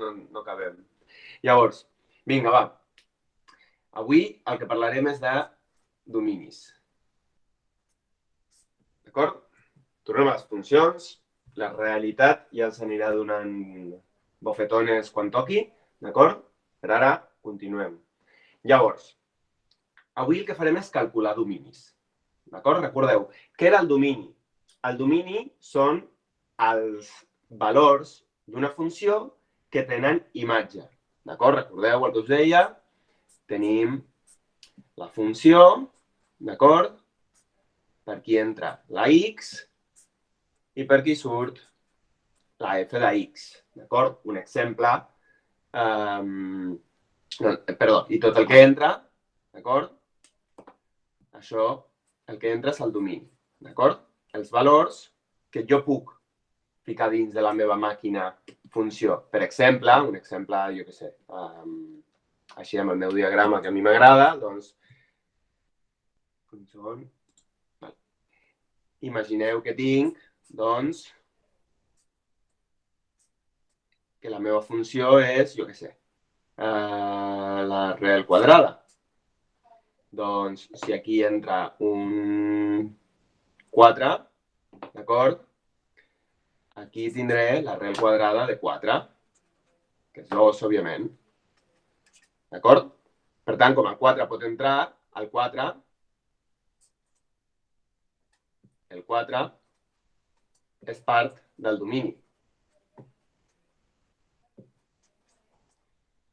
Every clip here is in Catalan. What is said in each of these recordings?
no acabem. Llavors, vinga, va. Avui el que parlarem és de dominis. D'acord? Tornem a les funcions. La realitat ja els anirà donant bofetones quan toqui. D'acord? Per ara, continuem. Llavors, avui el que farem és calcular dominis. D'acord? Recordeu, què era el domini? El domini són els valors d'una funció que tenen imatge. D'acord? Recordeu el que us deia? Tenim la funció, d'acord? Per aquí entra la x i per aquí surt la f de x, d'acord? Un exemple. Perdó, i tot el que entra, d'acord? Això, el que entra és el domini, d'acord? Els valors que jo puc ficar dins de la meva màquina funció. Per exemple, un exemple, jo què sé, així amb el meu diagrama que a mi m'agrada, doncs, un segon. Imagineu que tinc, doncs, que la meva funció és, jo què sé, l'arrel quadrada. Doncs, si aquí entra un 4, d'acord? Aquí tindré l'arrel quadrada de 4, que és 2, òbviament. D'acord? Per tant, com el 4 pot entrar, el 4 és part del domini.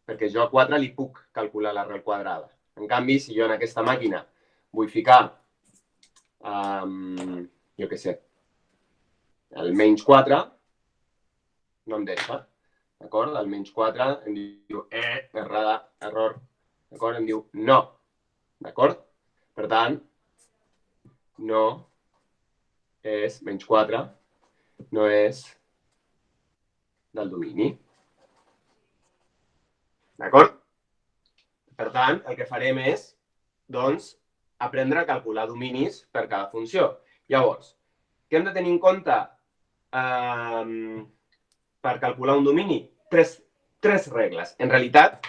Perquè jo a 4 li puc calcular l'arrel quadrada. En canvi, si jo en aquesta màquina vull ficar, jo què sé, el menys 4, no em deixa. D'acord? El menys 4 em diu, error. D'acord? Em diu no. D'acord? Per tant, no és menys 4, no és del domini. D'acord? Per tant, el que farem és, doncs, aprendre a calcular dominis per cada funció. Llavors, què hem de tenir en compte per calcular un domini? Tres regles. En realitat,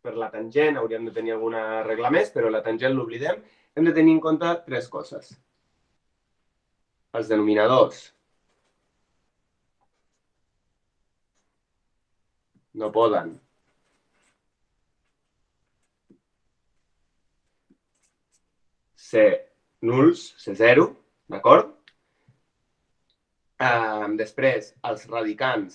per la tangent hauríem de tenir alguna regla més, però la tangent l'oblidem. Hem de tenir en compte tres coses. Els denominadors no poden ser nuls, ser 0, d'acord? Després, els radicants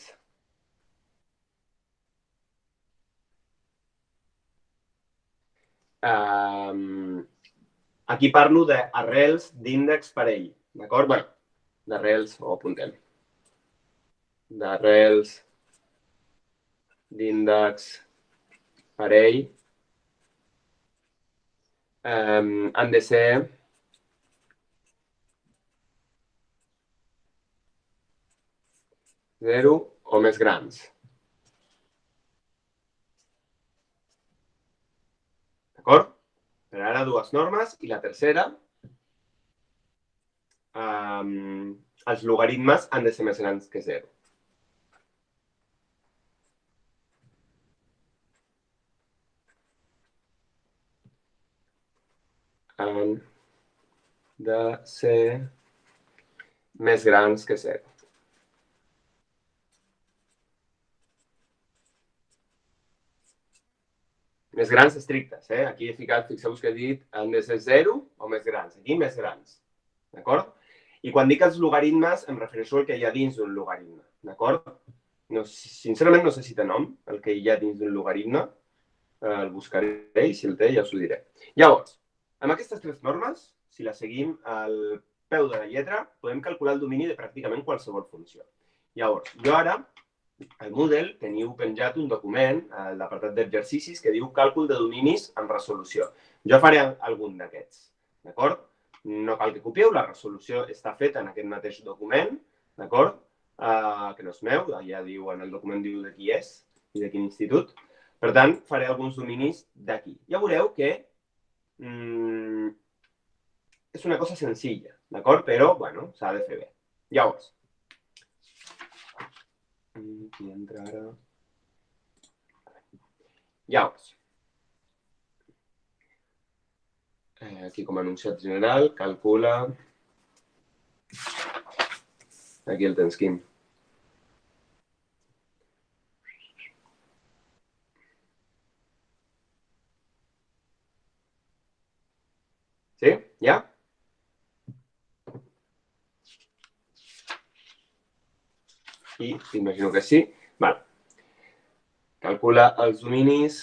aquí parlo d'arrels d'índex parell, d'acord? Bé, d'arrels, ho apuntem. D'arrels d'índex parell han de ser zero o més grans. D'acord? Per ara dues normes i la tercera, els logaritmes han de ser més grans que 0. Han de ser més grans que 0. Més grans estrictes, eh? Aquí he ficat, fixeu-vos que he dit, han de ser 0 o més grans. Aquí més grans, d'acord? I quan dic els logaritmes em refereixo al que hi ha dins d'un logaritme, d'acord? No, sincerament no sé si té nom, el que hi ha dins d'un logaritme. El buscaré i si el té ja us ho diré. Llavors, amb aquestes tres normes, si les seguim al peu de la lletra, podem calcular el domini de pràcticament qualsevol funció. Llavors, jo ara, al Moodle, teniu penjat un document, a l'apartat d'exercicis, que diu càlcul de dominis en resolució. Jo faré algun d'aquests, d'acord? No cal que copieu, la resolució està feta en aquest mateix document, d'acord? Que no és meu, ja diu, en el document diu de qui és i de quin institut. Per tant, faré alguns dominis d'aquí. Ja veureu que és una cosa senzilla, d'acord? Però, bueno, s'ha de fer bé. Llavors, aquí entra ara Llavors, aquí com a enunciat general, calcula... Aquí el tens, Quim. Sí? Ja? I imagino que sí. Vale. Calcula els dominis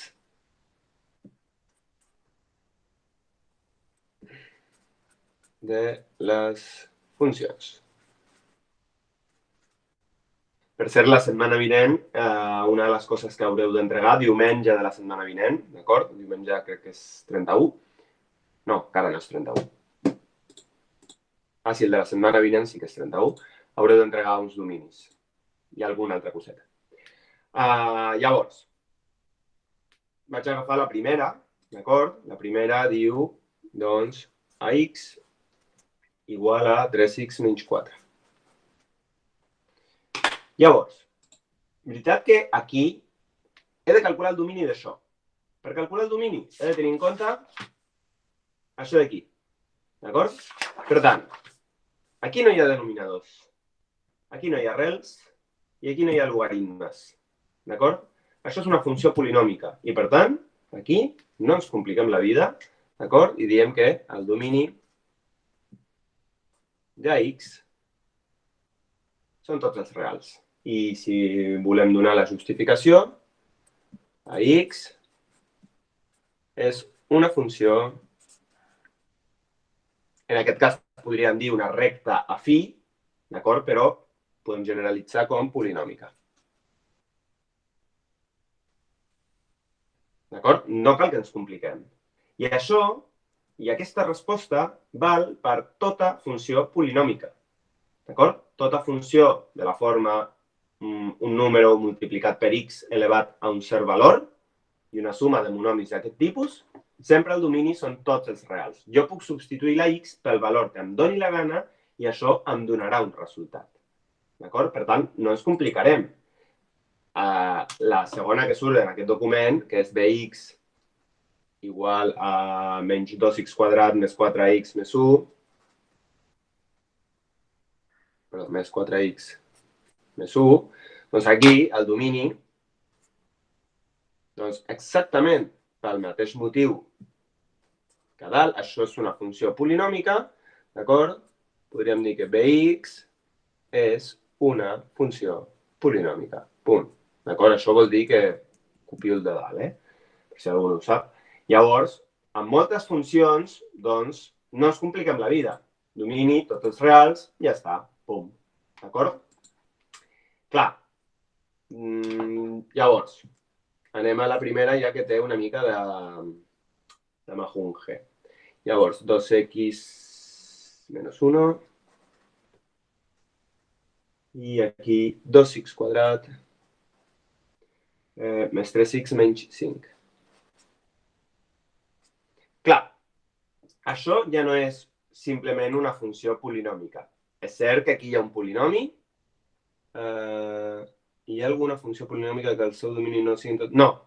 de les funcions. Per cert, la setmana vinent, una de les coses que haureu d'entregar, diumenge de la setmana vinent, d'acord? Diumenge crec que és 31. No, encara no és 31. Ah, sí, el de la setmana vinent sí que és 31. Haureu d'entregar uns dominis i alguna altra coseta. Llavors, vaig agafar la primera, d'acord? La primera diu, doncs, ax igual a 3x menys 4. Llavors, veritat que aquí he de calcular el domini d'això. Per calcular el domini he de tenir en compte això d'aquí, d'acord? Per tant, aquí no hi ha denominadors, aquí no hi ha arrels i aquí no hi ha logaritmes, d'acord? Això és una funció polinòmica i, per tant, aquí no ens compliquem la vida, d'acord? I diem que el domini de x són tots els reals. I si volem donar la justificació, a x és una funció, en aquest cas podríem dir una recta afí, d'acord? Però podem generalitzar com polinòmica. D'acord? No cal que ens compliquem. I això, i aquesta resposta, val per tota funció polinòmica. D'acord? Tota funció de la forma un número multiplicat per x elevat a un cert valor i una suma de monomis d'aquest tipus, sempre el domini són tots els reals. Jo puc substituir la x pel valor que em doni la gana i això em donarà un resultat. D'acord? Per tant, no ens complicarem. La segona que surt en aquest document, que és bx igual a menys 2x quadrat més 4x més 1, perdó, més 4x més 1, doncs aquí el domini, doncs exactament pel mateix motiu que dalt, això és una funció polinòmica, d'acord? Podríem dir que bx és una funció polinòmica, punt. D'acord? Això vol dir que copio el de dalt, per si algú no ho sap. Llavors, amb moltes funcions, doncs, no ens compliquem la vida. Domini, tots els reals, ja està, pum. D'acord? Clar. Llavors, anem a la primera ja que té una mica de majunge. Llavors, 2x menys 1 i aquí 2x quadrat més 3x menys 5. Clar, això ja no és simplement una funció polinòmica. És cert que aquí hi ha un polinomi. Hi ha alguna funció polinòmica que el seu domini no sigui tot... No.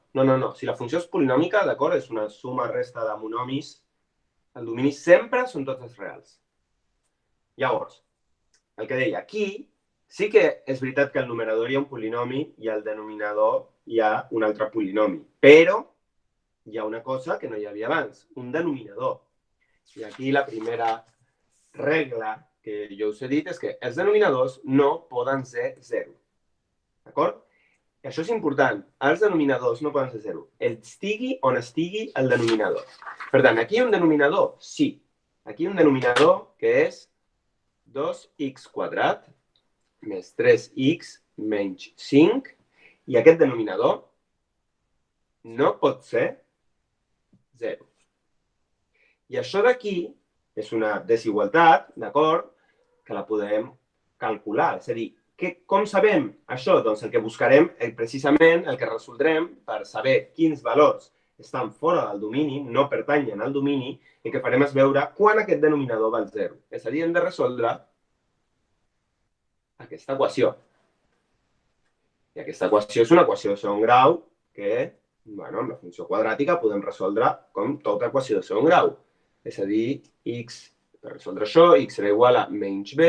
Si la funció és polinòmica, d'acord, és una suma resta de monomis, el domini sempre són tots els reals. Llavors, el que deia, aquí sí que és veritat que al numerador hi ha un polinomi i al denominador hi ha un altre polinomi, però hi ha una cosa que no hi havia abans, un denominador. I aquí la primera regla que jo us he dit és que els denominadors no poden ser 0. D'acord? I això és important. Els denominadors no poden ser 0. Estigui on estigui el denominador. Per tant, aquí hi ha un denominador? Sí. Aquí hi ha un denominador que és 2x quadrat més 3x menys 5 i aquest denominador no pot ser 0. I això d'aquí és una desigualtat, d'acord, que la podem calcular. És a dir, com sabem això? Doncs el que buscarem, precisament el que resoldrem per saber quins valors estan fora del domini, no pertanyen al domini, i que farem és veure quan aquest denominador val 0. És a dir, hem de resoldre aquesta equació. I aquesta equació és una equació de segon grau que Bueno, amb la funció quadràtica podem resoldre com tota equació de segon grau. És a dir, x, per resoldre això, x serà igual a menys b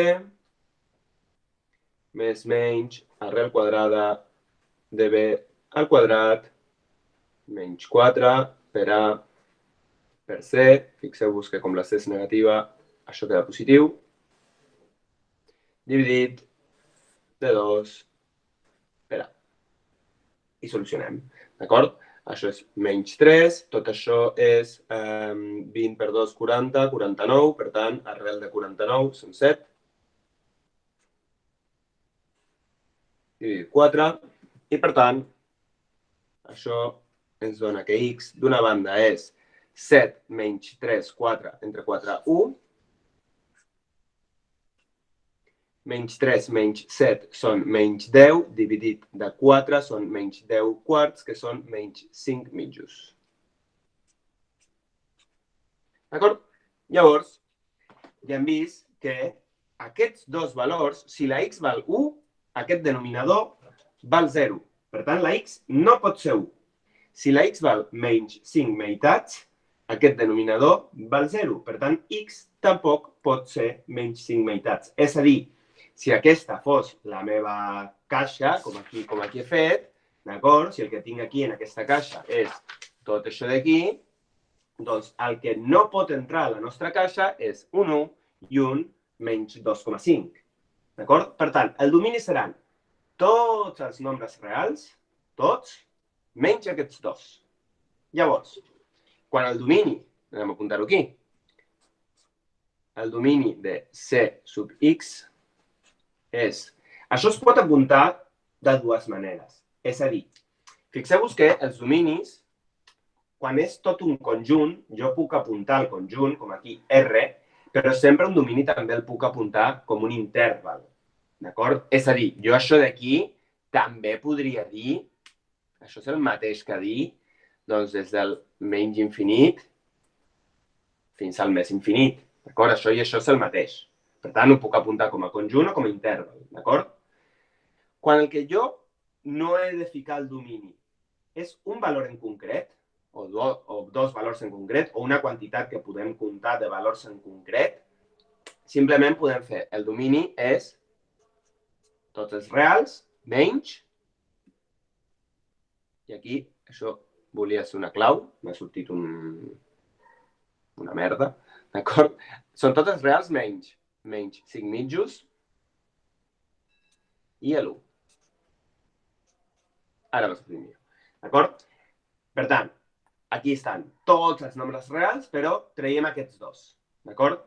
més menys arrel quadrada de b al quadrat menys 4 per a per c. Fixeu-vos que com la c és negativa, això queda positiu. Dividit de 2 per a. I solucionem, d'acord? Això és menys 3, tot això és 20 per 2, 40, 49, per tant, arrel de 49 són 7. Dividit 4, i per tant, això ens dona que x d'una banda és 7 menys 3, 4, entre 4, 1. Menys 3 menys 7 són menys 10, dividit de 4 són menys 10 quarts, que són menys 5 mitjos. D'acord? Llavors, ja hem vist que aquests dos valors, si la x val 1, aquest denominador val 0. Per tant, la x no pot ser 1. Si la x val menys 5 meitats, aquest denominador val 0. Per tant, x tampoc pot ser menys 5 meitats. És a dir, si aquesta fos la meva caixa, com aquí he fet, d'acord? Si el que tinc aquí en aquesta caixa és tot això d'aquí, doncs el que no pot entrar a la nostra caixa és un 1 i un menys 2,5. D'acord? Per tant, el domini seran tots els nombres reals, tots, menys aquests dos. Llavors, quan el domini, anem a apuntar-ho aquí, el domini de c sub x és... Això es pot apuntar de dues maneres. És a dir, fixeu-vos que els dominis, quan és tot un conjunt, jo puc apuntar el conjunt, com aquí R, però sempre un domini també el puc apuntar com un interval. D'acord? És a dir, jo això d'aquí també podria dir, això és el mateix que dir, doncs des del menys infinit fins al més infinit. D'acord? Això i això és el mateix. Per tant, ho puc apuntar com a conjunt o com a interval. D'acord? Quan el que jo no he de ficar el domini és un valor en concret, o dos valors en concret, o una quantitat que podem comptar de valors en concret, simplement podem fer el domini és tots els reals menys, i aquí això volia ser una clau, m'ha sortit una merda, d'acord? Són tots els reals menys 5 mitjos i l'1. Ara m'ha sortit millor, d'acord? Per tant, aquí estan tots els nombres reals, però traiem aquests dos, d'acord?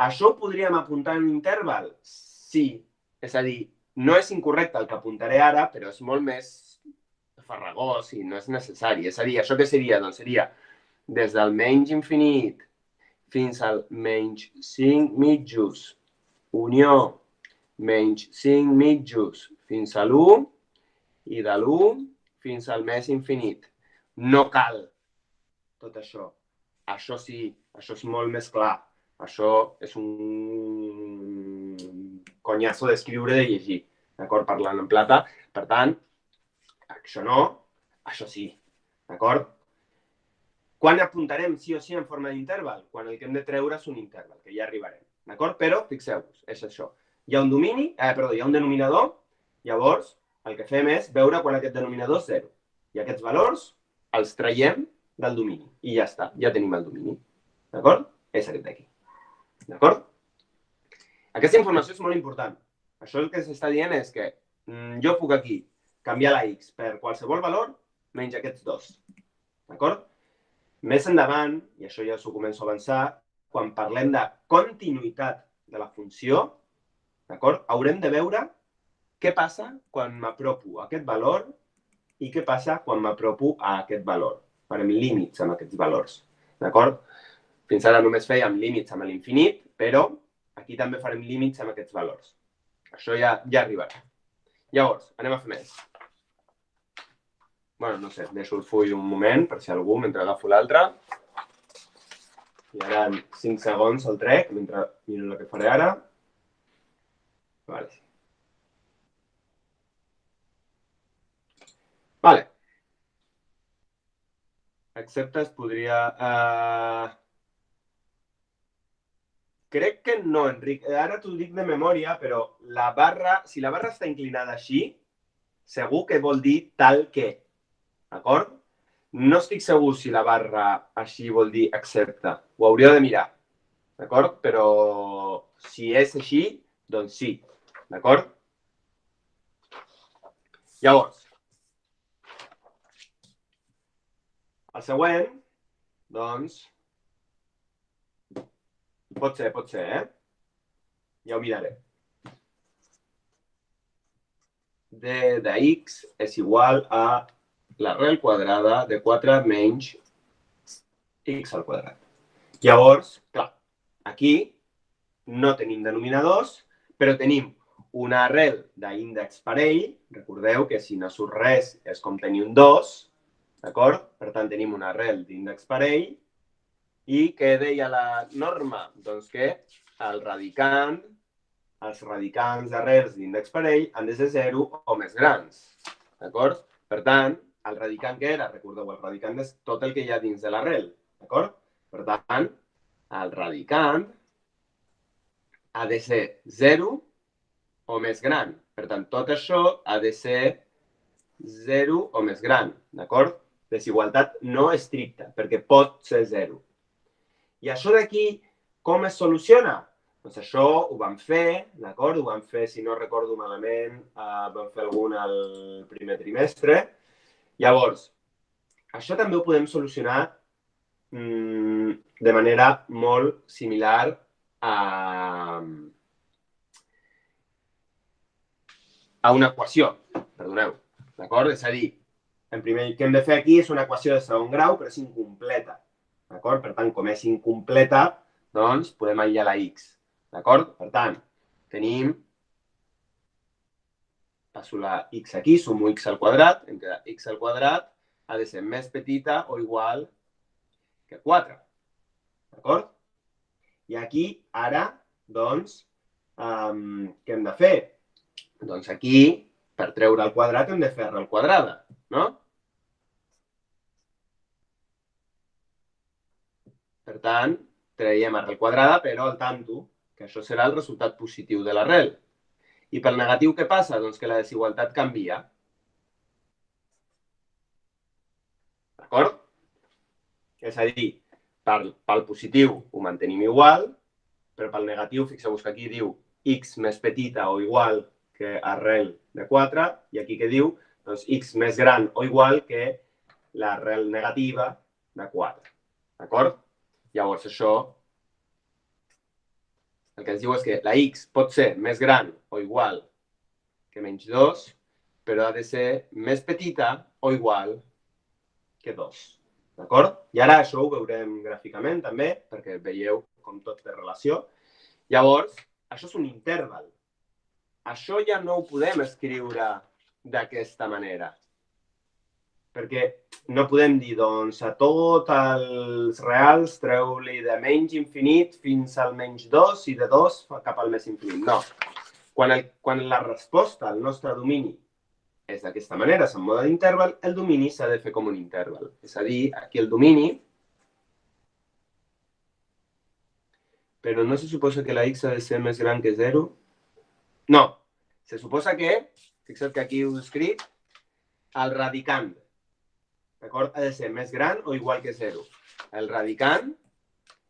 Això ho podríem apuntar en un interval? Sí, és a dir, no és incorrecte el que apuntaré ara, però és molt més farragós i no és necessari. És a dir, això què seria? Doncs seria des del menys infinit fins al menys 5 mitjos, unió menys 5 mitjos fins a l'1 i de l'1 fins al més infinit. No cal tot això. Això sí, això és molt més clar. Això és un conyazo d'escriure i de llegir, d'acord? Parlant en plata. Per tant, això no, això sí, d'acord? Quan apuntarem sí o sí en forma d'interval? Quan el que hem de treure és un interval, que ja arribarem, d'acord? Però fixeu-vos, és això. Hi ha un domini, hi ha un denominador, llavors el que fem és veure quan aquest denominador és 0. I aquests valors els traiem del domini. I ja està, ja tenim el domini. D'acord? És aquest d'aquí. D'acord? Aquesta informació és molt important. Això el que s'està dient és que jo puc aquí canviar la x per qualsevol valor menys aquests dos. D'acord? Més endavant, i això ja s'ho començo a avançar, quan parlem de continuïtat de la funció, d'acord? Haurem de veure què passa quan m'apropo a aquest valor i què passa quan m'apropo a aquest valor. Farem límits amb aquests valors, d'acord? Fins ara només fèiem límits amb l'infinit, però aquí també farem límits amb aquests valors. Això ja arribarà. Llavors, anem a fer més. Bueno, no sé, deixo el full un moment per si algú mentre agafo l'altre. I ara en 5 segons el trec, mentre miro el que faré ara. Vale. Vale. excepte es podria... Crec que no, Enric. Ara t'ho dic de memòria, però la barra, si la barra està inclinada així, segur que vol dir tal que, d'acord? No estic segur si la barra així vol dir excepte. Ho hauria de mirar, d'acord? Però si és així, doncs sí, d'acord? Llavors, el següent, doncs, pot ser, Ja ho miraré. D de x és igual a l'arrel quadrada de 4 menys x al quadrat. Llavors, clar, aquí no tenim denominadors, però tenim una arrel d'índex parell. Recordeu que si no surt res és com tenir un 2, d'acord? Per tant, tenim una arrel d'índex parell. I què deia la norma? Doncs que els radicants d'arrels d'índex parell han de ser 0 o més grans. D'acord? Per tant, el radicant què era? Recordeu, el radicant és tot el que hi ha dins de l'arrel. D'acord? Per tant, el radicant ha de ser 0 o més gran. Per tant, tot això ha de ser 0 o més gran. D'acord? Desigualtat no estricta, perquè pot ser 0. I això d'aquí, com es soluciona? Doncs això ho vam fer, d'acord? Ho vam fer, si no recordo malament, vam fer algun al primer trimestre. Llavors, això també ho podem solucionar de manera molt similar a una equació, perdoneu, d'acord? És a dir, en primer que hem de fer aquí és una equació de segon grau, però és incompleta, d'acord? Per tant, com és incompleta, doncs podem aïllar la x, d'acord? Per tant, tenim, passo la x aquí, sumo x al quadrat, em queda x al quadrat, ha de ser més petita o igual que 4, d'acord? I aquí, ara, doncs, què hem de fer? Doncs aquí, per treure el quadrat, hem de fer arrel quadrada, no? Per tant, traiem arrel quadrada, però al tanto, que això serà el resultat positiu de l'arrel. I pel negatiu què passa? Doncs que la desigualtat canvia. D'acord? És a dir, pel positiu ho mantenim igual, però pel negatiu, fixeu-vos que aquí diu x més petita o igual que arrel de 4, i aquí què diu? Doncs x més gran o igual que l'arrel negativa de 4. D'acord? Llavors, això el que ens diu és que la x pot ser més gran o igual que menys 2, però ha de ser més petita o igual que 2. D'acord? I ara això ho veurem gràficament també, perquè veieu com tot té relació. Llavors, això és un interval. Això ja no ho podem escriure d'aquesta manera. Perquè no podem dir, doncs, a tots els reals treu-li de menys infinit fins al menys 2 i de 2 cap al més infinit. No. Quan la resposta al nostre domini és d'aquesta manera, és en mode d'interval, el domini s'ha de fer com un interval. És a dir, aquí el domini... Però no se suposa que la x ha de ser més gran que 0? No. Se suposa que, fixa't que aquí ho he escrit, el radicant, d'acord? Ha de ser més gran o igual que 0. El radicant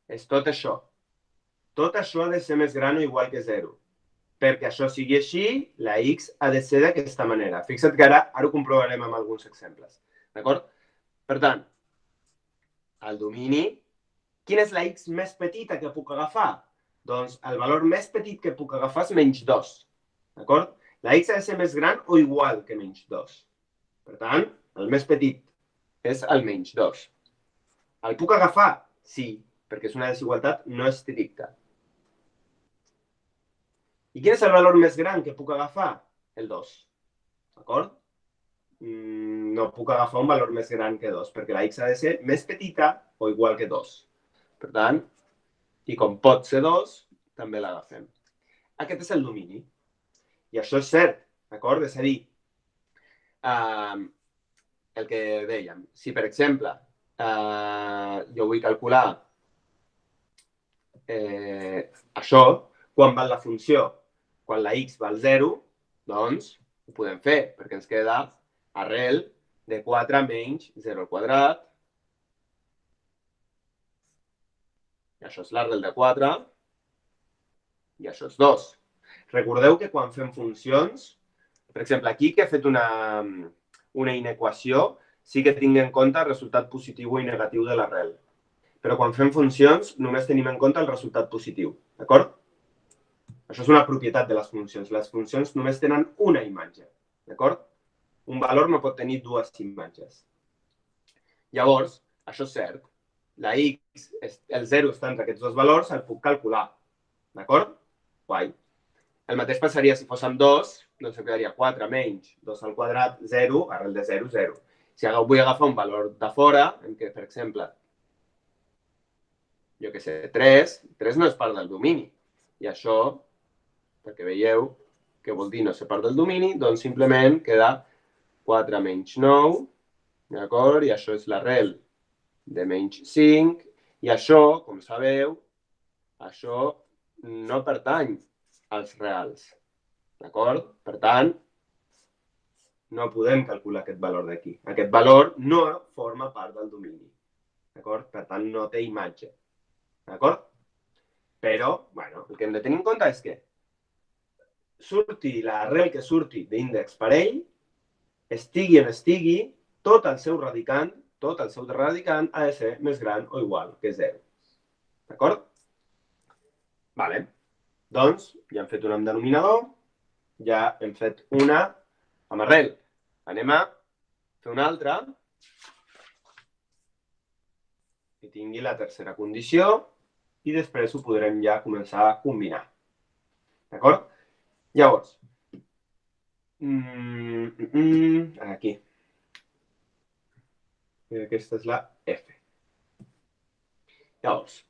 és tot això. Tot això ha de ser més gran o igual que 0. Perquè això sigui així, la x ha de ser d'aquesta manera. Fixa't que ara ho comprovarem amb alguns exemples. D'acord? Per tant, el domini... Quina és la x més petita que puc agafar? Doncs el valor més petit que puc agafar és menys 2. D'acord? La x ha de ser més gran o igual que menys 2. Per tant, el més petit és el menys 2. El puc agafar? Sí, perquè és una desigualtat no estricta. I quin és el valor més gran que puc agafar? El 2. D'acord? No puc agafar un valor més gran que 2, perquè la x ha de ser més petita o igual que 2. Per tant, i com pot ser 2, també l'agafem. Aquest és el domini. I això és cert, d'acord? És a dir, el que dèiem, si per exemple jo vull calcular això, quan val la funció? Quan la x val 0, doncs ho podem fer, perquè ens queda arrel de 4 menys 0 al quadrat. I això és l'arrel de 4 i això és 2. Recordeu que quan fem funcions, per exemple, aquí que he fet una inequació, sí que tinc en compte el resultat positiu i negatiu de l'arrel. Però quan fem funcions només tenim en compte el resultat positiu, d'acord? Això és una propietat de les funcions. Les funcions només tenen una imatge, d'acord? Un valor no pot tenir dues imatges. Llavors, això és cert. La x, el 0 està entre aquests dos valors, el puc calcular, d'acord? Guai. El mateix passaria si fóssim 2, doncs em quedaria 4 menys 2 al quadrat, 0, arrel de 0, 0. Si vull agafar un valor de fora, en què, per exemple, jo què sé, 3 no és part del domini. I això, perquè veieu què vol dir no ser part del domini, doncs simplement queda 4 menys 9, d'acord? I això és l'arrel de menys 5, i això, com sabeu, això no pertany als reals, d'acord? Per tant, no podem calcular aquest valor d'aquí. Aquest valor no forma part del domini, d'acord? Per tant, no té imatge, d'acord? Però, bueno, el que hem de tenir en compte és que surti l'arrel que surti d'índex parell, estigui on estigui, tot el seu radicant ha de ser més gran o igual que 0. D'acord? Vale. Doncs ja hem fet una amb denominador, ja hem fet una amb arrel. Anem a fer una altra que tingui la tercera condició i després ho podrem ja començar a combinar. D'acord? Llavors, aquí. Aquesta és la F. Llavors,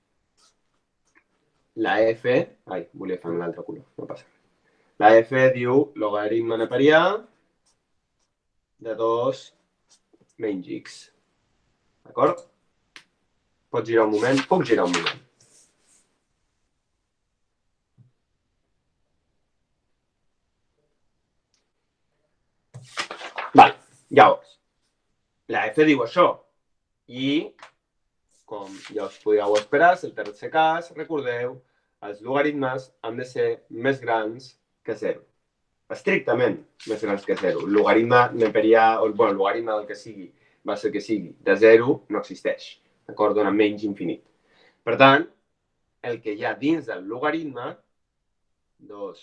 la F... Ai, volia fer un altre color, no passa res. La F diu logaritme neperià de 2 menys x. D'acord? Pots girar un moment? Puc girar un moment. Vale, llavors, la F diu això. I, com ja us podíeu esperar, és el tercer cas, recordeu, els logaritmes han de ser més grans que 0. Estrictament més grans que 0. El logaritme neperià, o el logaritme del que sigui, va ser que sigui, de 0 no existeix. D'acord? Dona menys infinit. Per tant, el que hi ha dins del logaritme, 2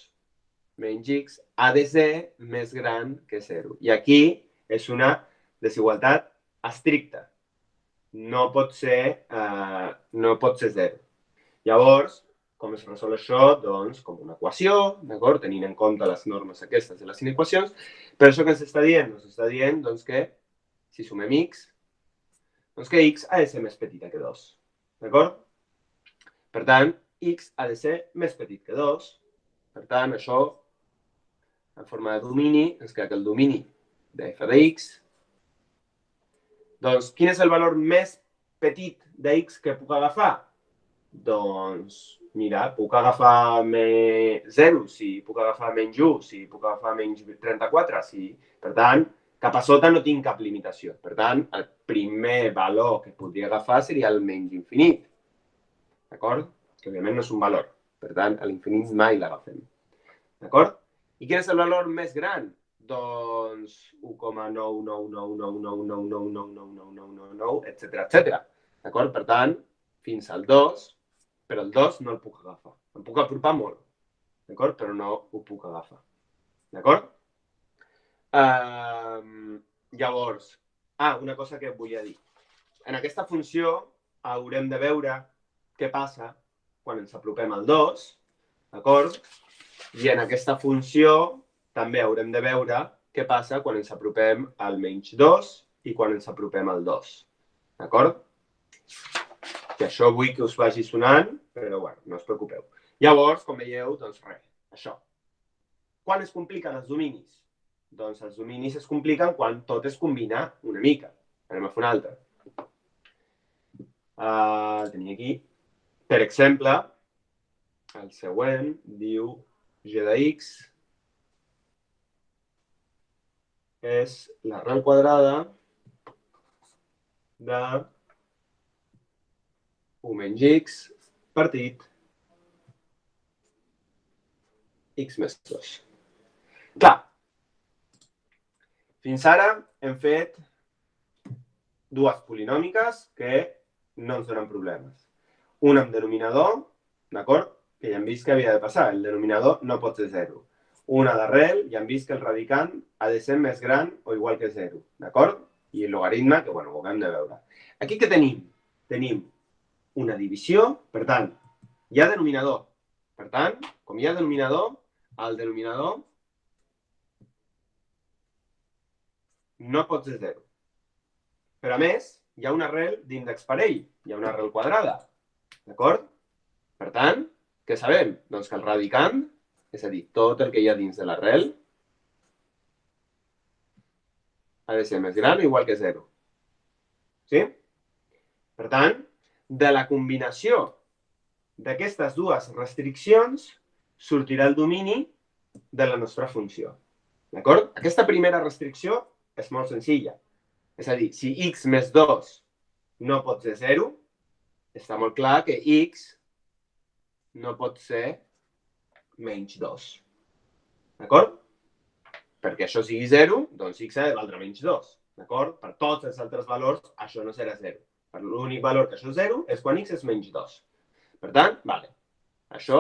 menys x, ha de ser més gran que 0. I aquí és una desigualtat estricta. No pot ser 0. Llavors, com es resol això? Doncs com una equació, d'acord? Tenint en compte les normes aquestes de les inequacions. Per això que ens està dient? Ens està dient doncs, que si sumem x, doncs que x ha de ser més petita que 2. D'acord? Per tant, x ha de ser més petit que 2. Per tant, això, en forma de domini, ens queda que el domini de f de x. Doncs, quin és el valor més petit de x que puc agafar? Doncs, mira, puc agafar 0, sí, puc agafar menys 1, sí, puc agafar menys 34, sí. Per tant, cap a sota no tinc cap limitació. Per tant, el primer valor que podria agafar seria el menys infinit. D'acord? Que òbviament no és un valor. Per tant, a l'infinit mai l'agafem. D'acord? I quin és el valor més gran? Doncs 1,99999999999, etc. D'acord? Per tant, fins al 2, però el 2 no el puc agafar. Em puc apropar molt, d'acord? Però no ho puc agafar. D'acord? Llavors, una cosa que volia dir. En aquesta funció haurem de veure què passa quan ens apropem al 2, d'acord? I en aquesta funció també haurem de veure què passa quan ens apropem al menys 2 i quan ens apropem al 2. D'acord? Que això vull que us vagi sonant, però bueno, no us preocupeu. Llavors, com veieu, doncs res, això. Quan es compliquen els dominis? Doncs els dominis es compliquen quan tot es combina una mica. Anem a fer una altra. El tenia aquí. Per exemple, el següent diu g de x és l'arrel quadrada de 1 menys x partit x més 2. Clar, fins ara hem fet dues polinòmiques que no ens donen problemes. Una amb denominador, d'acord? Que ja hem vist que havia de passar. El denominador no pot ser 0. Una d'arrel, ja hem vist que el radicant ha de ser més gran o igual que 0. D'acord? I el logaritme, que bueno, ho hem de veure. Aquí què tenim? Tenim una divisió, per tant, hi ha denominador. Per tant, com hi ha denominador, el denominador no pot ser 0. Però a més, hi ha una arrel d'índex parell, hi ha una arrel quadrada. D'acord? Per tant, què sabem? Doncs que el radicant, és a dir, tot el que hi ha dins de l'arrel, ha de ser més gran o igual que 0. Sí? Per tant, de la combinació d'aquestes dues restriccions sortirà el domini de la nostra funció. D'acord? Aquesta primera restricció és molt senzilla. És a dir, si x més 2 no pot ser 0, està molt clar que x no pot ser menys 2. D'acord? Perquè això sigui 0, doncs x ha de valdre menys 2. D'acord? Per tots els altres valors, això no serà 0. Per l'únic valor que això és 0 és quan x és menys 2. Per tant, vale. Això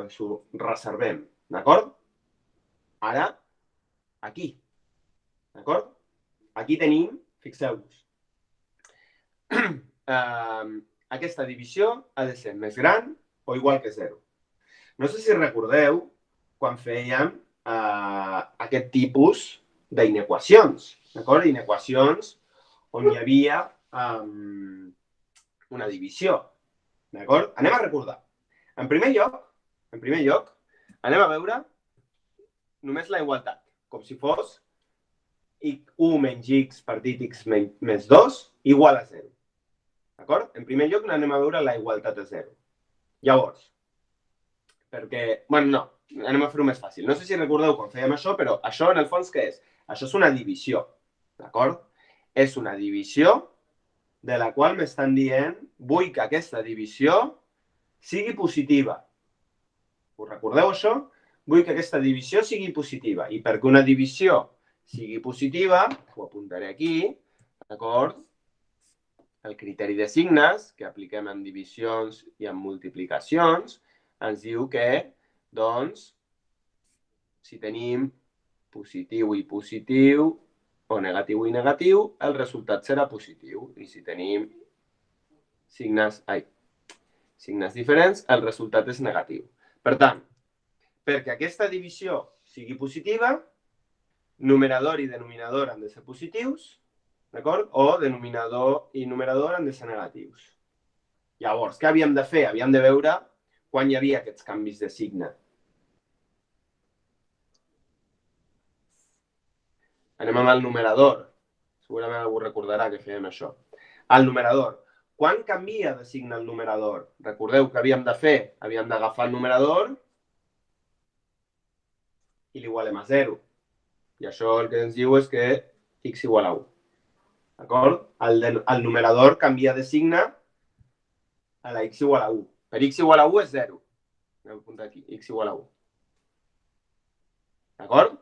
ens ho reservem. D'acord? Ara, aquí. D'acord? Aquí tenim, fixeu-vos, aquesta divisió ha de ser més gran o igual que 0. No sé si recordeu quan fèiem aquest tipus d'inequacions, d'acord? Inequacions on hi havia una divisió, d'acord? Anem a recordar. En primer lloc, anem a veure només la igualtat, com si fos 1 menys x partit x més 2 igual a 0. D'acord? En primer lloc anem a veure la igualtat a 0. Llavors, perquè, bueno, no, anem a fer-ho més fàcil. No sé si recordeu quan fèiem això, però això en el fons què és? Això és una divisió, d'acord? És una divisió de la qual m'estan dient vull que aquesta divisió sigui positiva. Us recordeu això? Vull que aquesta divisió sigui positiva. I perquè una divisió sigui positiva, ho apuntaré aquí, d'acord? El criteri de signes que apliquem en divisions i en multiplicacions ens diu que, doncs, si tenim positiu i positiu o negatiu i negatiu, el resultat serà positiu. I si tenim signes diferents, el resultat és negatiu. Per tant, perquè aquesta divisió sigui positiva, numerador i denominador han de ser positius, d'acord? O denominador i numerador han de ser negatius. Llavors, què havíem de fer? Havíem de veure quan hi havia aquests canvis de signe. Anem amb el numerador. Segurament algú recordarà que fèiem això. El numerador. Quan canvia de signe el numerador? Recordeu que havíem de fer? Havíem d'agafar el numerador i l'igualem a 0. I això el que ens diu és que x igual a 1. D'acord? El numerador canvia de signe a la x igual a 1. Per x igual a 1 és 0. Anem a apuntar aquí. X igual a 1. D'acord?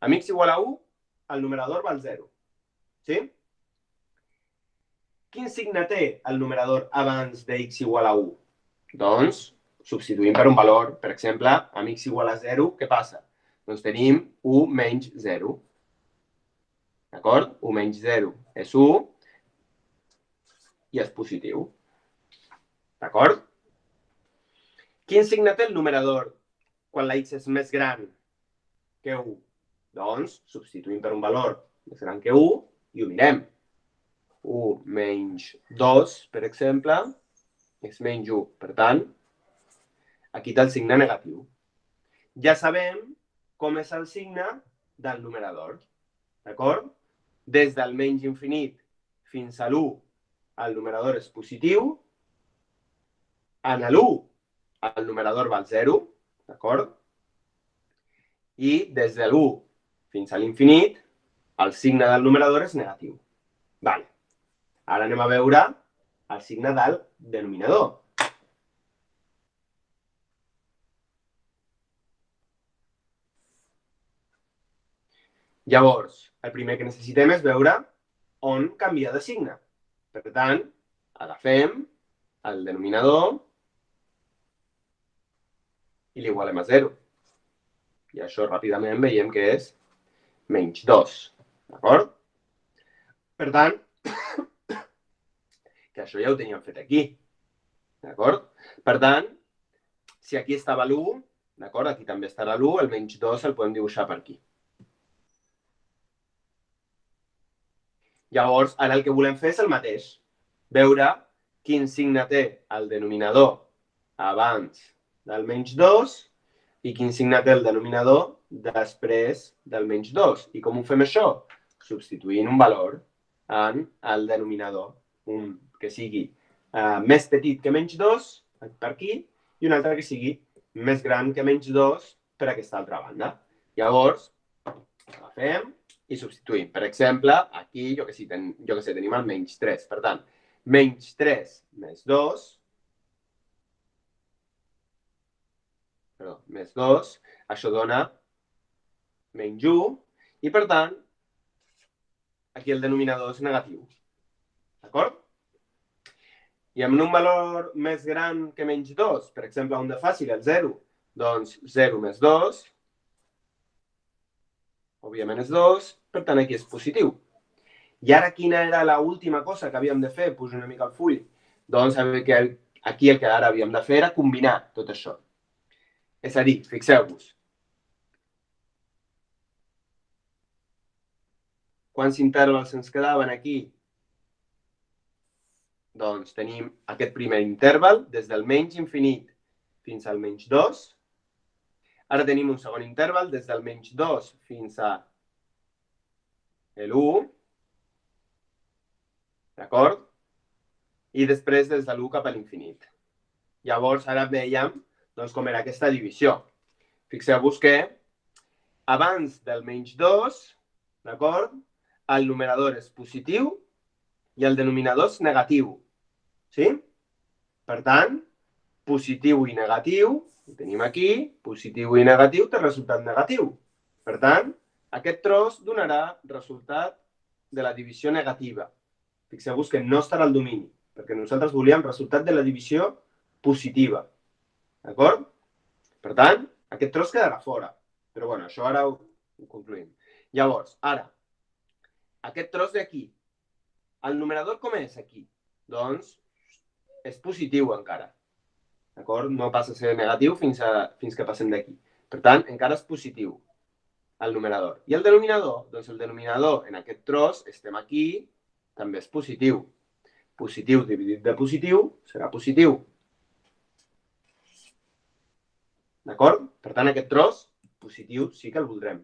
Amb x igual a 1, el numerador val 0. Sí? Quin signe té el numerador abans de x igual a 1? Doncs, substituïm per un valor. Per exemple, amb x igual a 0, què passa? Doncs tenim 1 menys 0. D'acord? 1 menys 0 és 1 i és positiu. D'acord? Quin signe té el numerador quan la x és més gran que 1? Doncs substituïm per un valor més gran que 1 i ho mirem. 1 menys 2, per exemple, és menys 1. Per tant, aquí té el signe negatiu. Ja sabem com és el signe del numerador. D'acord? Des del menys infinit fins a l'1 el numerador és positiu, en l'1 el numerador val 0, d'acord? I des de l'1 fins a l'infinit, el signe del numerador és negatiu. Vale. Ara anem a veure el signe del denominador. Llavors, el primer que necessitem és veure on canvia de signe. Per tant, agafem el denominador i l'igualem a 0. I això ràpidament veiem que és menys 2. D'acord? Per tant, que això ja ho teníem fet aquí. D'acord? Per tant, si aquí estava l'1, d'acord? Aquí també estarà l'1, el menys 2 el podem dibuixar per aquí. Llavors, ara el que volem fer és el mateix. Veure quin signe té el denominador abans del menys 2 i quin signe té el denominador després del menys 2. I com ho fem això? Substituint un valor en el denominador, un que sigui més petit que menys 2 per aquí i un altre que sigui més gran que menys 2 per aquesta altra banda. Llavors, agafem i substituïm. Per exemple, aquí, jo que sé, tenim el menys 3. Per tant, menys 3 més 2, això dona menys 1, i per tant, aquí el denominador és negatiu. D'acord? I amb un valor més gran que menys 2, per exemple, on de fàcil, el 0, doncs 0 més 2, òbviament és 2, per tant aquí és positiu. I ara quina era l'última cosa que havíem de fer? Pujo una mica el full. Doncs aquí el que ara havíem de fer era combinar tot això. És a dir, fixeu-vos. Quants intervals ens quedaven aquí? Doncs tenim aquest primer interval des del menys infinit fins al menys 2. Ara tenim un segon interval des del menys 2 fins a l'1. D'acord? I després des de l'1 cap a l'infinit. Llavors, ara veiem com era aquesta divisió. Fixeu-vos que abans del menys 2, d'acord, el numerador és positiu i el denominador és negatiu. Sí? Per tant, positiu i negatiu, ho tenim aquí, positiu i negatiu té resultat negatiu. Per tant, aquest tros donarà resultat de la divisió negativa. Fixeu-vos que no estarà al domini, perquè nosaltres volíem resultat de la divisió positiva. D'acord? Per tant, aquest tros quedarà fora. Però bueno, això ara ho concluïm. Llavors, ara, aquest tros d'aquí, el numerador com és aquí? Doncs és positiu encara. D'acord? No passa a ser negatiu fins que passem d'aquí. Per tant, encara és positiu el numerador. I el denominador? Doncs el denominador en aquest tros, estem aquí, també és positiu. Positiu dividit de positiu serà positiu. D'acord? Per tant, aquest tros positiu sí que el voldrem.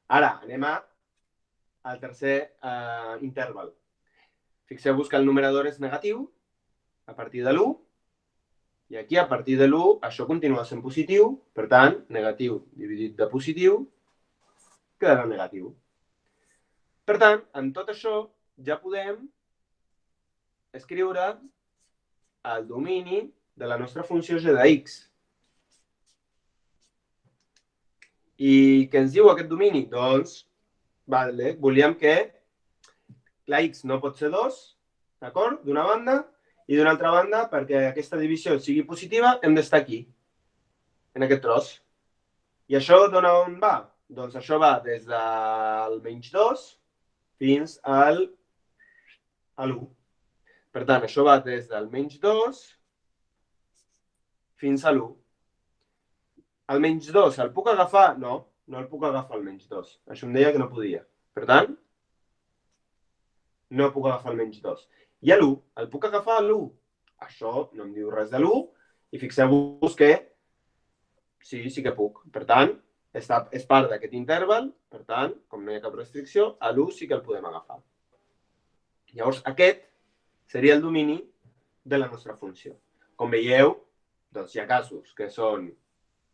Ara, anem al tercer interval. Fixeu-vos que el numerador és negatiu a partir de l'1 i aquí, a partir de l'1, això continua sent positiu. Per tant, negatiu dividit de positiu quedarà negatiu. Per tant, en tot això ja podem escriure el domini de la nostra funció g de x. I què ens diu aquest domini? Doncs, volíem que la x no pot ser 2, d'acord? D'una banda, i d'una altra banda, perquè aquesta divisió sigui positiva, hem d'estar aquí, en aquest tros. I això d'on va? Doncs això va des del menys 2 fins al 1. Per tant, això va des del menys 2 fins a l'1. El menys 2 el puc agafar? No, no el puc agafar el menys 2. Això em deia que no podia. Per tant, no puc agafar el menys 2. I a l'1, el puc agafar a l'1? Això no em diu res de l'1 i fixeu-vos que sí que puc. Per tant, és part d'aquest interval, per tant, com no hi ha cap restricció, a l'1 sí que el podem agafar. Llavors, aquest seria el domini de la nostra funció. Com veieu, doncs hi ha casos que són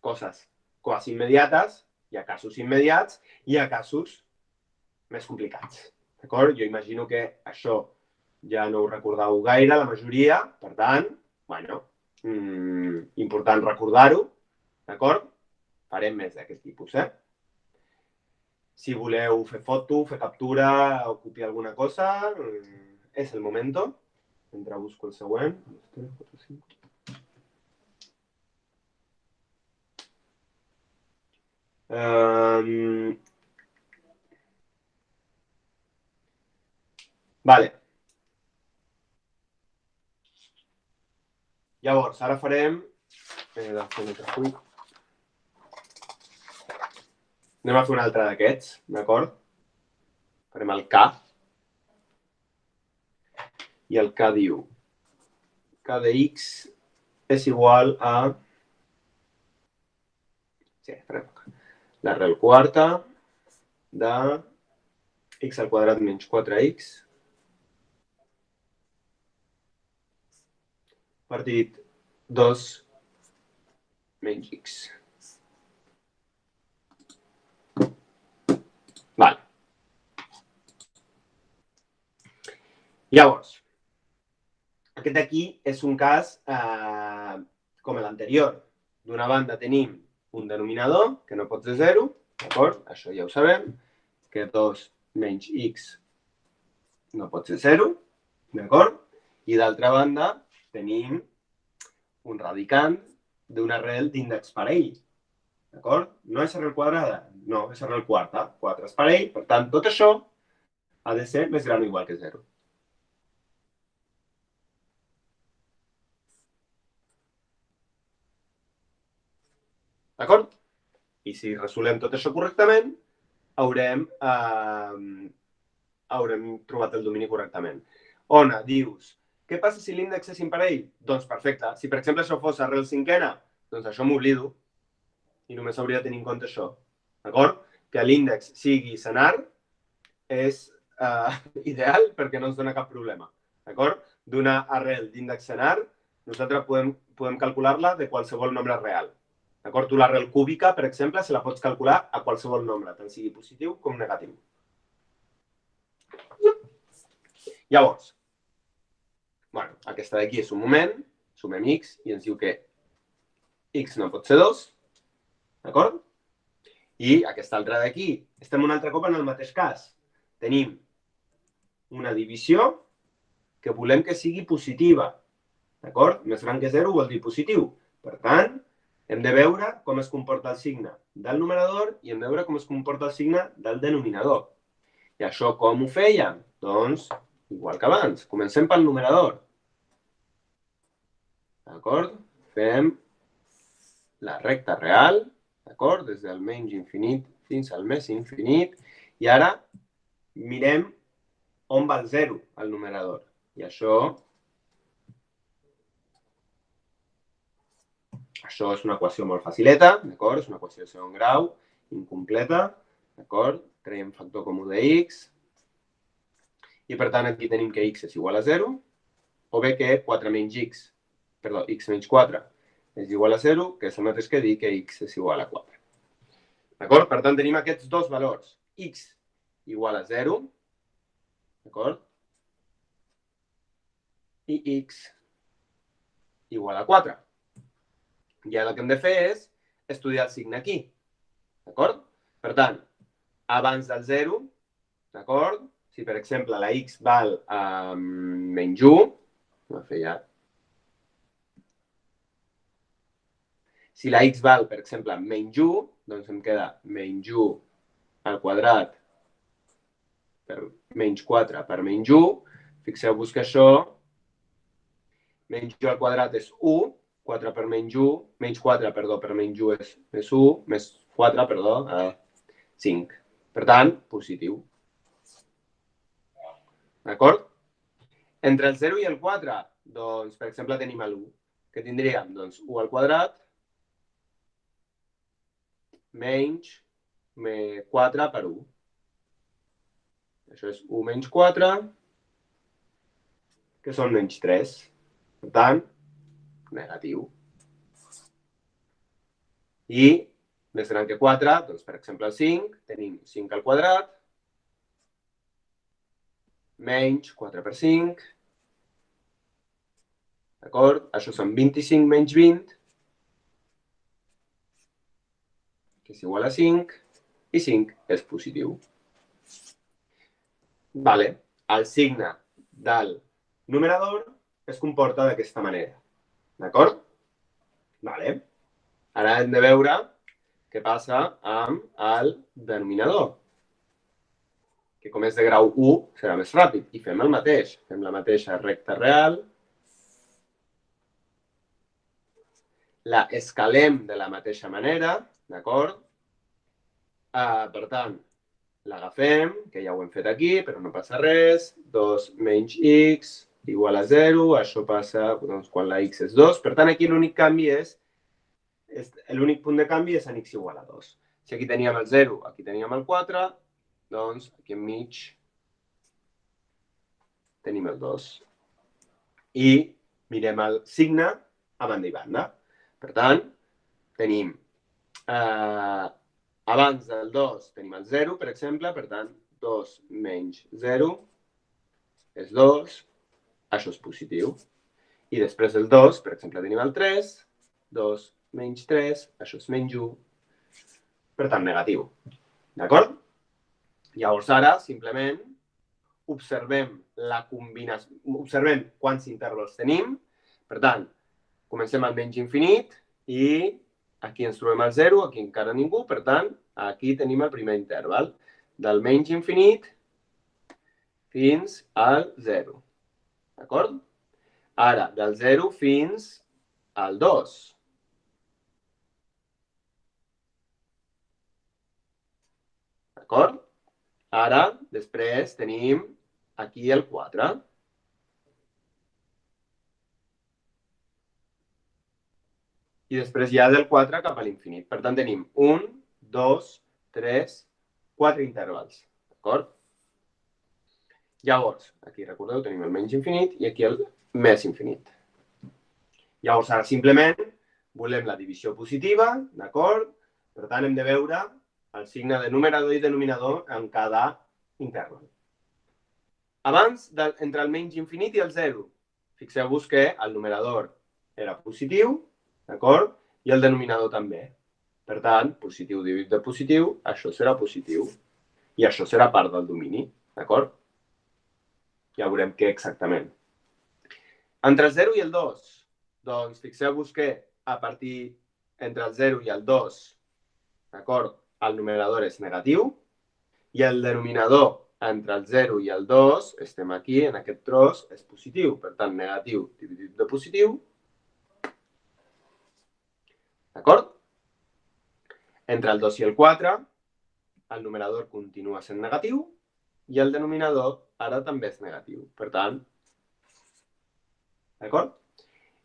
coses quasi immediates, hi ha casos immediats i hi ha casos més complicats. D'acord? Jo imagino que això ja no ho recordeu gaire, la majoria, per tant, bueno, important recordar-ho, d'acord? Farem més d'aquest tipus, Si voleu fer foto, fer captura o copiar alguna cosa, és el moment. Mentre busco el següent. 2, 3, 4, 5. Vale. Llavors, ara farem... Anem a fer un altre d'aquests, d'acord? Farem el K. I el K diu K de X és igual a... Sí, farem l'arrel quarta de x al quadrat menys 4x partit 2 menys x. Vale. Llavors, aquest d'aquí és un cas com l'anterior. D'una banda tenim un denominador que no pot ser 0, d'acord? Això ja ho sabem, que 2 menys x no pot ser 0, d'acord? I d'altra banda tenim un radicant d'una arrel d'índex parell, d'acord? No és arrel quadrada, no, és arrel quarta. 4 és parell, per tant, tot això ha de ser més gran o igual que 0. D'acord? I si resolem tot això correctament, haurem trobat el domini correctament. Ona, dius, què passa si l'índex és imparell? Doncs perfecte. Si, per exemple, això fos arrel cinquena, doncs això m'oblido i només hauria de tenir en compte això. D'acord? Que l'índex sigui senar és ideal perquè no ens dona cap problema. D'acord? D'una arrel d'índex senar, nosaltres podem calcular-la de qualsevol nombre real. D'acord? Tu l'arrel cúbica, per exemple, se la pots calcular a qualsevol nombre, tant sigui positiu com negatiu. Llavors, bueno, aquesta d'aquí és un moment, sumem x i ens diu que x no pot ser 2, d'acord? I aquesta altra d'aquí, estem un altre cop en el mateix cas. Tenim una divisió que volem que sigui positiva, d'acord? Més gran que 0 vol dir positiu. Per tant, hem de veure com es comporta el signe del numerador i hem de veure com es comporta el signe del denominador. I això com ho fèiem? Doncs, igual que abans, comencem pel numerador. D'acord? Fem la recta real, d'acord? Des del menys infinit fins al més infinit. I ara mirem on va el 0 al numerador. I això és una equació molt facileta, d'acord? És una equació de segon grau, incompleta, d'acord? Traiem factor comú de x. I per tant aquí tenim que x és igual a 0, o bé que 4 menys x, perdó, x menys 4 és igual a 0, que és el mateix que dir que x és igual a 4. D'acord? Per tant, tenim aquests dos valors. X igual a 0, d'acord? I x igual a 4. I ara el que hem de fer és estudiar el signe aquí, d'acord? Per tant, abans del 0, d'acord? Si, per exemple, la x val menys 1, anem a fer ja. Si la x val, per exemple, menys 1, doncs em queda menys 1 al quadrat per menys 4 per menys 1. Fixeu-vos que això, menys 1 al quadrat és 1, 4 per menys 1, menys 4, perdó, per menys 1 és 1, més 4, perdó, 5. Per tant, positiu. D'acord? Entre el 0 i el 4, doncs, per exemple, tenim l'1. Què tindríem? Doncs 1 al quadrat menys 4 per 1. Això és 1 menys 4 que són menys 3. Per tant, negatiu. I més gran que 4, doncs, per exemple, el 5, tenim 5 al quadrat, menys 4 per 5, d'acord? Això són 25 menys 20, que és igual a 5, i 5 és positiu. Vale. El signe del numerador es comporta d'aquesta manera, d'acord? Vale. Ara hem de veure què passa amb el denominador, que com és de grau 1 serà més ràpid. I fem el mateix. Fem la mateixa recta real. La escalem de la mateixa manera, d'acord? Per tant, l'agafem, que ja ho hem fet aquí, però no passa res. 2 menys x igual a 0. Això passa doncs, quan la x és 2. Per tant, aquí l'únic canvi és l'únic punt de canvi és en x igual a 2. Si aquí teníem el 0, aquí teníem el 4, doncs aquí enmig tenim el 2. I mirem el signe a banda i banda. Per tant, tenim abans del 2 tenim el 0, per exemple, per tant, 2 menys 0 és 2, això és positiu. I després del 2, per exemple, tenim el 3, 2 menys 3, això és menys 1, per tant, negatiu. D'acord? Llavors ara, simplement, observem la combinació, observem quants intervals tenim. Per tant, comencem amb menys infinit i aquí ens trobem al 0, aquí encara ningú. Per tant, aquí tenim el primer interval, del menys infinit fins al 0. D'acord? Ara, del 0 fins al 2. D'acord? Ara, després, tenim aquí el 4. I després ja del 4 cap a l'infinit. Per tant, tenim 1, 2, 3, 4 intervals. D'acord? Llavors, aquí, recordeu, tenim el menys infinit i aquí el més infinit. Llavors, ara simplement volem la divisió positiva, d'acord? Per tant, hem de veure el signe de numerador i denominador en cada interval. Abans, entre el menys infinit i el 0, fixeu-vos que el numerador era positiu, d'acord? I el denominador també. Per tant, positiu dividit de positiu, això serà positiu. I això serà part del domini, d'acord? Ja veurem què exactament. Entre el 0 i el 2, doncs fixeu-vos que a partir entre el 0 i el 2, d'acord, el numerador és negatiu i el denominador entre el 0 i el 2, estem aquí, en aquest tros, és positiu. Per tant, negatiu dividit de positiu. D'acord? Entre el 2 i el 4, el numerador continua sent negatiu i el denominador ara també és negatiu. Per tant, d'acord?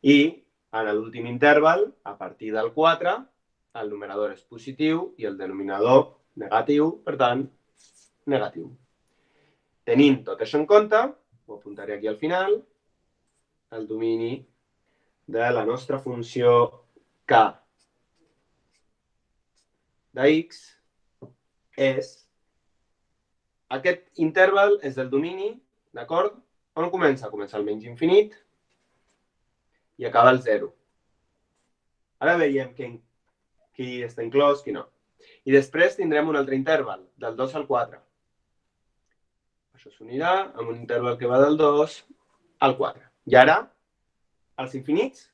I en l'últim interval, a partir del 4, el numerador és positiu i el denominador negatiu, per tant, negatiu. Tenint tot això en compte, ho apuntaré aquí al final, el domini de la nostra funció k de x és... Aquest interval és del domini, d'acord? On comença? Comença al menys infinit i acaba al 0. Ara veiem qui està inclòs, qui no. I després tindrem un altre interval, del 2 al 4. Això s'unirà amb un interval que va del 2 al 4. I ara, els infinits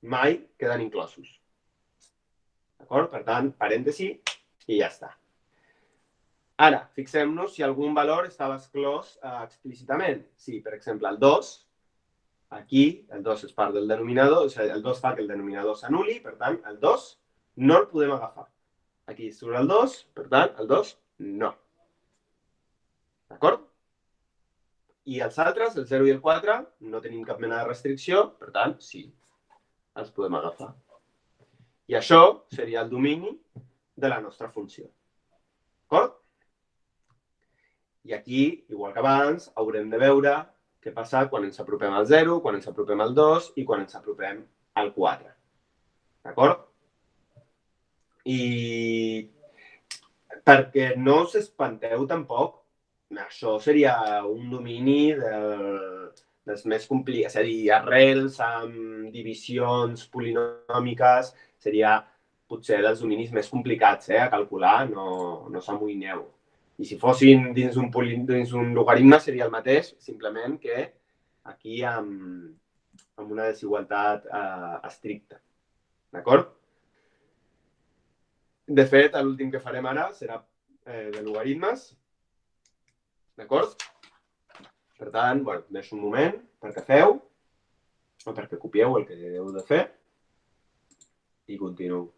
mai queden inclosos. D'acord? Per tant, parèntesi i ja està. Ara, fixem-nos si algun valor estava exclòs explícitament. Si, per exemple, el 2, aquí el 2 és part del denominador, o sigui, el 2 fa que el denominador s'anul·li, per tant, el 2 no el podem agafar. Aquí surt el 2, per tant, el 2 no. D'acord? I els altres, el 0 i el 4, no tenim cap mena de restricció, per tant, sí, els podem agafar. I això seria el domini de la nostra funció. D'acord? I aquí, igual que abans, haurem de veure què passa quan ens apropem al 0, quan ens apropem al 2 i quan ens apropem al 4. D'acord? I perquè no us espanteu tampoc, això seria un domini dels més complicats, és a dir, arrels amb divisions polinòmiques, seria potser dels dominis més complicats a calcular, no s'amoïneu. I si fossin dins un logaritme seria el mateix, simplement que aquí amb una desigualtat estricta. D'acord? De fet, l'últim que farem ara serà de logaritmes. D'acord? Per tant, bueno, deixo un moment perquè feu o perquè copieu el que heu de fer i continuo.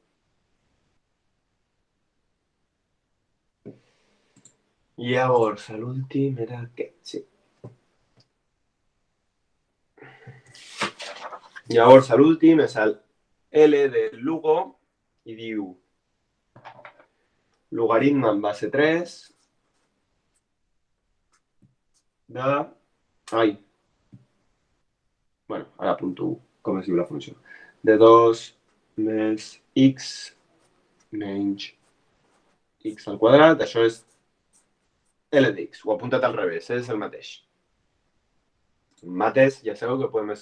Llavors, l'últim era aquest, sí. Llavors, l'últim és el L de Lugo i diu logaritme en base 3 de... Ai. Bueno, ara apunto com es diu la funció. De 2 més x menys x al quadrat. Això és L de x. Ho he apuntat al revés, és el mateix. En mates ja sabeu que podem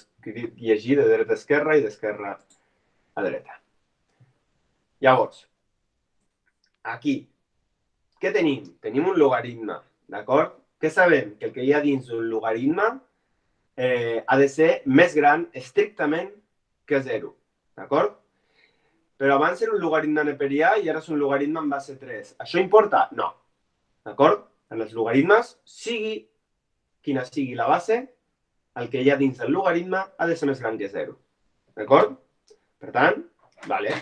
llegir de dreta a esquerra i d'esquerra a dreta. Llavors, aquí, què tenim? Tenim un logaritme, d'acord? Què sabem? Que el que hi ha dins d'un logaritme ha de ser més gran estrictament que 0, d'acord? Però abans era un logaritme neperià i ara és un logaritme en base 3. Això importa? No, d'acord? En els logaritmes, sigui quina sigui la base, el que hi ha dins del logaritme ha de ser més gran que 0, d'acord? Per tant, vale,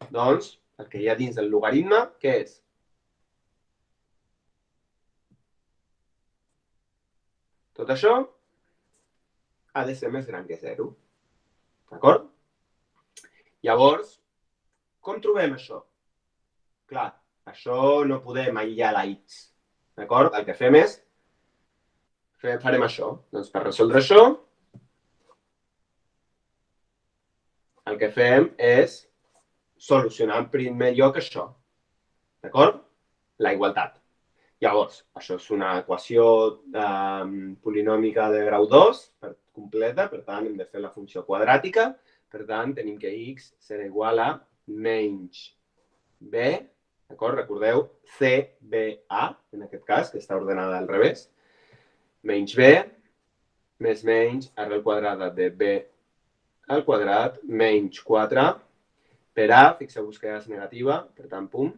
doncs, el que hi ha dins del logaritme, què és? Tot això ha de ser més gran que 0. D'acord? Llavors, com trobem això? Clar, això no podem aïllar la x. D'acord? El que fem és... farem això. Doncs per resoldre això, el que fem és solucionar en primer lloc això. D'acord? La igualtat. Llavors, això és una equació polinòmica de grau 2 completa, per tant, hem de fer la funció quadràtica. Per tant, tenim que x serà igual a menys b, d'acord? Recordeu, CBA, en aquest cas, que està ordenada al revés. Menys b, més menys, arrel quadrada de b al quadrat, menys 4, per a, fixeu-vos que és negativa, per tant, punt,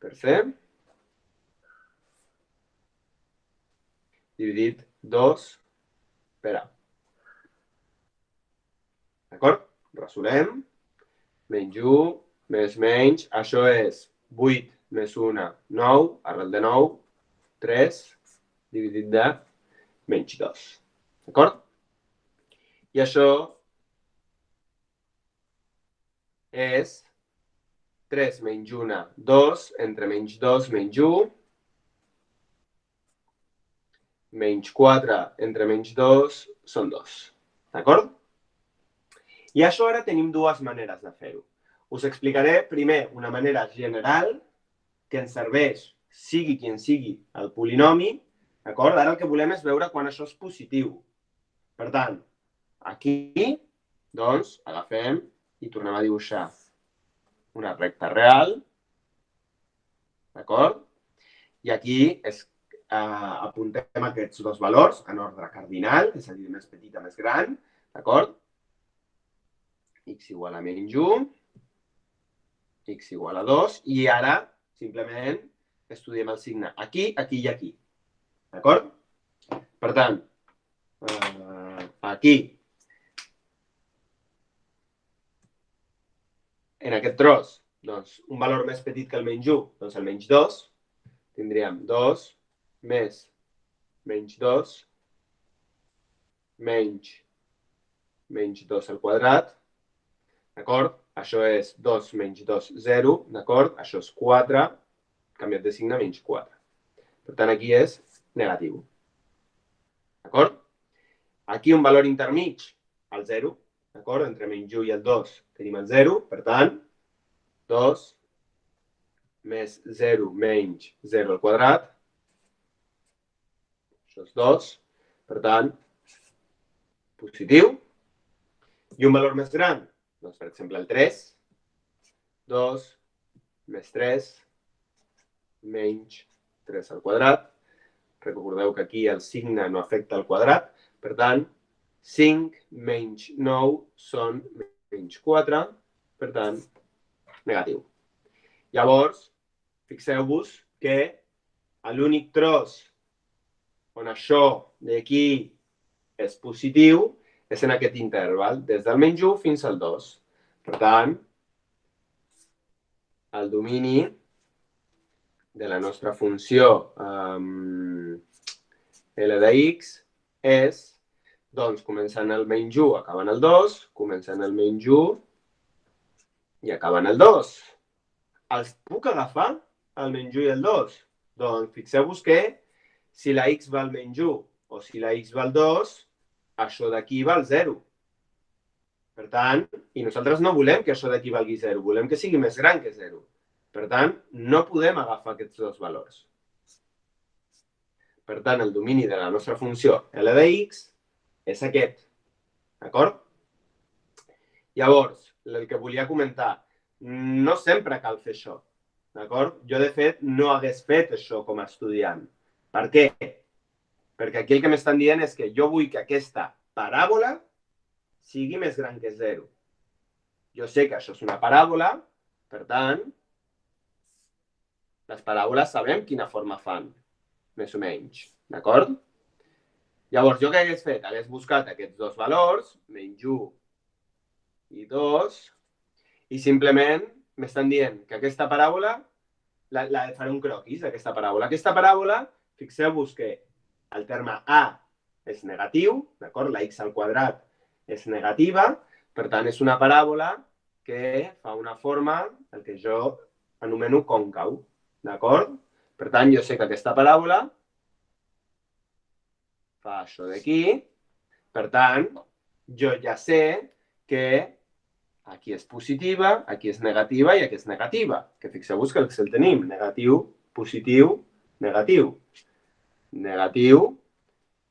per c, dividit 2 per a. D'acord? Resolem. Menys 1, més menys. Això és 8 més 1, 9. Arrel de 9, 3, dividit de menys 2. D'acord? I això és 3 menys 1, 2, entre menys 2, menys 1, menys 4 entre menys 2 són 2. D'acord? I això ara tenim dues maneres de fer-ho. Us explicaré primer una manera general que ens serveix, sigui quin sigui el polinomi, d'acord? Ara el que volem és veure quan això és positiu. Per tant, aquí, doncs, agafem i tornem a dibuixar una recta real, d'acord? I aquí apuntem aquests dos valors en ordre cardinal, és a dir, més petit a més gran, d'acord? X igual a menys 1, x igual a 2, i ara simplement estudiem el signe aquí, aquí i aquí. D'acord? Per tant, aquí, en aquest tros, doncs, un valor més petit que el menys 1, doncs el menys 2, tindríem 2 més menys 2 menys 2 al quadrat, d'acord? Això és 2 menys 2, 0, d'acord? Això és 4, canviat de signe, menys 4. Per tant, aquí és negatiu. d'acord? Aquí un valor intermig, el 0, d'acord? Entre menys 1 i el 2 tenim el 0, per tant, 2 més 0 menys 0 al quadrat, això és 2, per tant, positiu. I un valor més gran, doncs per exemple el 3, 2 més 3 menys 3 al quadrat. Recordeu que aquí el signe no afecta el quadrat, per tant, 5 menys 9 són menys 4, per tant, negatiu. Llavors, fixeu-vos que l'únic tros on això d'aquí és positiu és en aquest interval, des del menys 1 fins al 2. Per tant, el domini de la nostra funció L de x és, doncs, començant el menys 1, acabant el 2, començant el menys 1 i acabant el 2. Els puc agafar el menys 1 i el 2? Doncs fixeu-vos que si la x val menys 1 o si la x val 2, això d'aquí val 0. Per tant, i nosaltres no volem que això d'aquí valgui 0, volem que sigui més gran que 0. Per tant, no podem agafar aquests dos valors. Per tant, el domini de la nostra funció L de x és aquest. D'acord? Llavors, el que volia comentar, no sempre cal fer això. D'acord? Jo, de fet, no hagués fet això com a estudiant. Per què? Perquè aquí el que m'estan dient és que jo vull que aquesta paràbola sigui més gran que 0. Jo sé que això és una paràbola, per tant, les paràboles sabem quina forma fan, més o menys, d'acord? Llavors, jo què hagués fet? Hagués buscat aquests dos valors, menys 1 i 2, i simplement m'estan dient que aquesta paràbola, faré un croquis d'aquesta paràbola. Aquesta paràbola, fixeu-vos que el terme A és negatiu, d'acord? La x al quadrat és negativa, per tant, és una paràbola que fa una forma, el que jo anomeno còncau, d'acord? Per tant, jo sé que aquesta paràbola fa això d'aquí, per tant, jo ja sé que aquí és positiva, aquí és negativa i aquí és negativa, que fixeu-vos que el tenim, negatiu, positiu, negatiu, negatiu,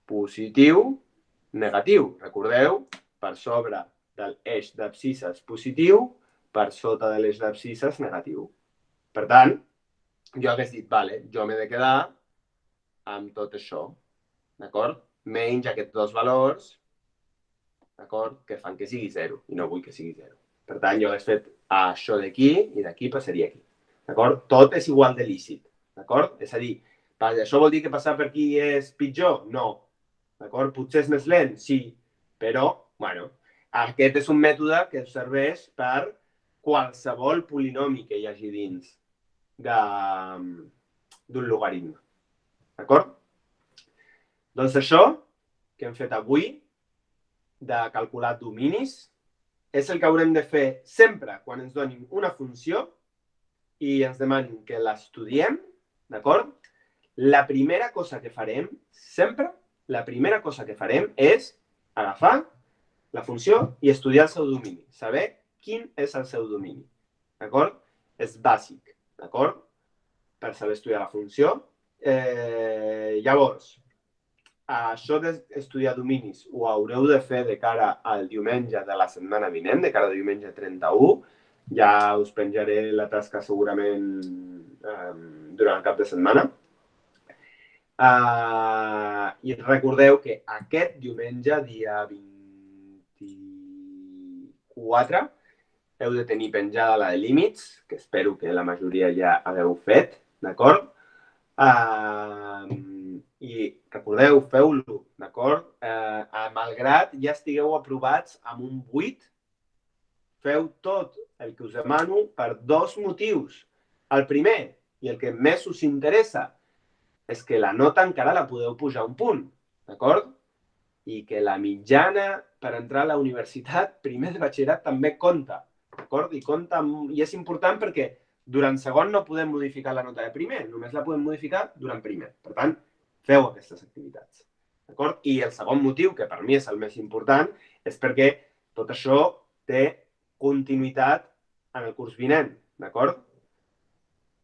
positiu, negatiu. Recordeu, per sobre de l'eix d'abscisses positiu, per sota de l'eix d'abscisses negatiu. Per tant, jo hagués dit, vale, jo m'he de quedar amb tot això, d'acord? Menys aquests dos valors, d'acord? Que fan que sigui 0, i no vull que sigui 0. Per tant, jo hagués fet això d'aquí i d'aquí passaria aquí, d'acord? Tot és igual de lícit, d'acord? És a dir, això vol dir que passar per aquí és pitjor? No, d'acord? Potser és més lent? Sí, però, bueno, aquest és un mètode que serveix per qualsevol polinomi que hi hagi dins d'un logaritme. D'acord? Doncs això que hem fet avui, de calcular dominis, és el que haurem de fer sempre quan ens donin una funció i ens demanin que l'estudiem, d'acord? La primera cosa que farem, sempre, la primera cosa que farem és agafar la funció i estudiar el seu domini, saber quin és el seu domini, d'acord? És bàsic, d'acord? Per saber estudiar la funció. Llavors, això d'estudiar dominis ho haureu de fer de cara al diumenge de la setmana vinent, de cara al diumenge 31. Ja us penjaré la tasca segurament durant el cap de setmana. I recordeu que aquest diumenge, dia 24, heu de tenir penjada la de límits, que espero que la majoria ja hagueu fet, d'acord? I recordeu, feu-lo, d'acord? Malgrat ja estigueu aprovats amb un 8, feu tot el que us demano per dos motius. El primer, i el que més us interessa, és que la nota encara la podeu pujar un punt, d'acord? I que la mitjana per entrar a la universitat, primer de batxillerat, també compta, d'acord? I és important perquè durant segon no podem modificar la nota de primer, només la podem modificar durant primer. Per tant, feu aquestes activitats. d'acord? I el segon motiu, que per mi és el més important, és perquè tot això té continuïtat en el curs vinent, d'acord?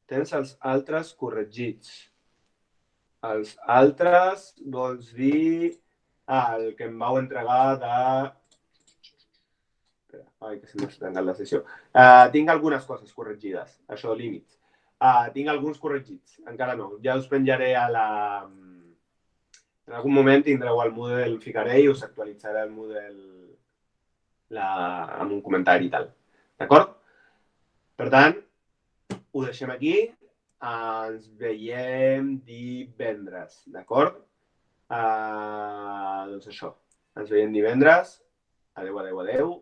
Tens els altres corregits. Els altres vols dir el que em vau entregar de... Espera, ai, que se m'ha tancat la sessió. Tinc algunes coses corregides, això de límits. Tinc alguns corregits, encara no. Ja us penjaré a la... En algun moment tindreu el Moodle, ficaré i us actualitzaré el Moodle amb un comentari i tal. D'acord? Per tant, ho deixem aquí. Ens veiem divendres, d'acord? Doncs això. Ens veiem divendres. Adéu, adéu, adéu.